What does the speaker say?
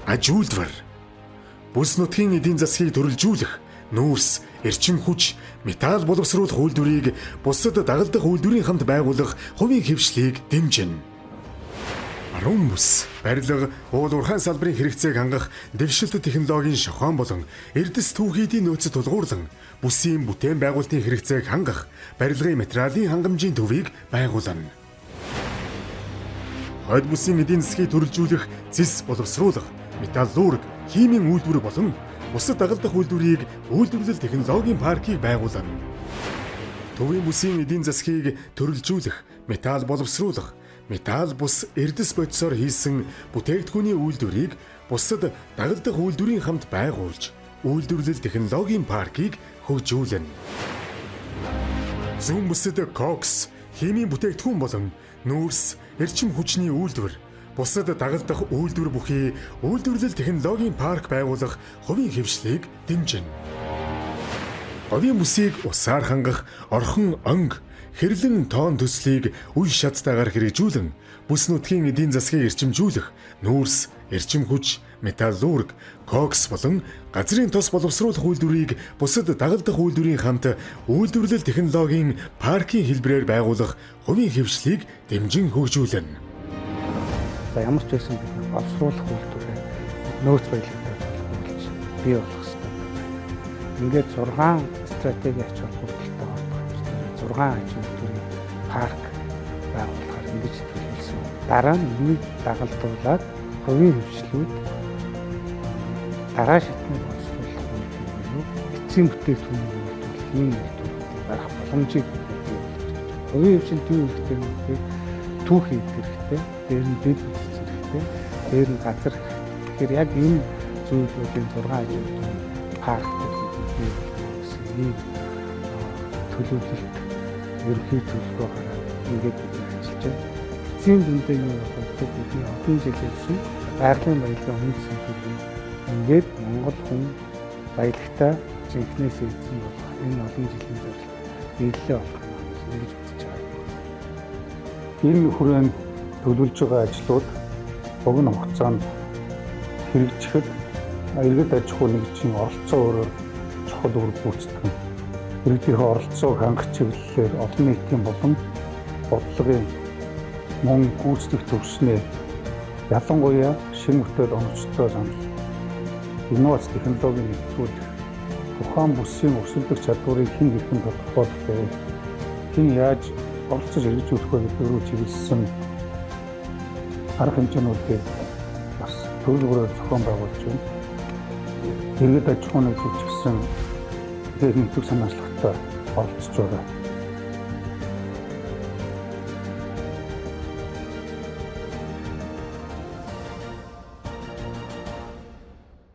аж үйлдвэр, бүс нутгийн эдийн засгийг төрөлжүүлэх, нүүрс, эрчим хүч, металл боловсруулах үйлдвэрийг бусад дагалдах үйлдвэрийн хамт байгуулах хувийн хэвшлийг дэмжинэ. 10 бүс барилга, уул уурхайн салбарын хэрэгцээг хангах дэвшилт технологийн шохон болон эрдэс түүхийдийн нөөцөд тулгуурлан бүсийн бүтээн байгуулалтын хэрэгцээг хангах барилгын материалын хангамжийн төвийг байгуулна. Хойд бүсийн эдийн засгийг төрөлжүүлэх, зэс боловсруулах, металлург, химийн үйлдвэр болон бусад дагалдах үйлдвэрийг үйлдвэрлэл технологийн паркийг байгуулна. Төвийн бүсийн эдийн засгийг төрөлжүүлэх, металл боловсруулах, металл бус эрдэс бодисоор хийсэн бүтээгдэхүүний үйлдвэрийг бусад дагалдах үйлдвэрийн хамт байгуулж, үйлдвэрлэл технологийн паркийг хөгжүүлнэ. Зүүн бүсэд кокс, химийн бүтээгдэхүүн болон нүүрс, эрчим хүчний үйлдвэр, бусад дагалдах үйлдвэр бүхий үйлдвэрлэл технологийн парк байгуулах хувийн хэвшлийг дэмжинэ. Говийн бүсийг усаар хангах орхон онг, хэрлэн тоон төслийг үе шаттайгаар хэрэгжүүлэн бүс нутгийн эдийн засгийг эрчимжүүлэх, нүүрс, эрчим хүч, металлург, кокс болон газрын тос боловсруулах үйлдвэрийг бусад дагалдах үйлдвэрийн хамт үйлдвэрлэл технологийн паркийн хэлбэрээр байгуулах хувийн хэвшлийг дэмжин хөгжүүлнэ. Ямар ч байсан бид боловсруулах үйлдвэрээ нөөц баялагтай холбоорлож бий болгох хэрэгтэй байна. Ингээд 6 стратеги ач холбогдолтой холбоотой 6 аж үйлдвэрийн парк байгуулахаар ингэж төлөвлөсөн. Дараа нь энийг дагалдуулаад хувийн хвшлүүд дараа шатны боловсруулах үйлдвэр, эцсийн бүтээгдэхүүний үйлдвэрлэл, ийм үйлдвэрүүдийг барах боломжийг бий болгож байна. Хувийн хвшилд юу хэрэгтэй вэ гэхээр түүх хийх хэрэгтэй, дээр нь дэд бүтц хэрэгтэй, дээр нь газар хэрэгтэй. Тэгэхээр яг энэ зүйлүүдийн 6 аж үйлдвэрийн парктай бий болсон ийм төлөвлөлт ерөнхий төлөвлөгөө гараад ингээд бид ажиллаж байна. Эцсийн дүндээ юу болох вэ? Бидний олон жилийн байгалийн баялагын үндэсний төлөв ингээд Монгол хүн баялагтай жинхнээс эзэн болох энэ олон жилийн зорилго биелэлээ болох юм гэж үзэж байгаа. Энэ хүрээнд төлөвлөж байгаа ажлууд богино хугацаанд хэрэгжихэд иргэд аж ахуй нэгжийн оролцоо өөрөөр чухал үр гүйцэтгэх. Иргэдийн оролцоог хангах чиглэлээр олон нийтийн болон бодлогын мөн гүйцэтгэх төвшнээ ялангуяа шинэ бүтээл оновчтой занал, инновац технологийн нэвтрүүлэх, ухаан бүсийн өсөлтөх чадварыг хэн хэрхэн тодорхойлох вэ? Хэн яаж оролцож хэрэгжүүлэх вэ гэдэг рүү чиглэсэн арга хэмжээнүүдийг бас төлөвлөгөөр зохион байгуулж байна. Иргэд аж ахуйн нэгжүүлж гисэн техникийн санаачлагтай оролцож байгаа.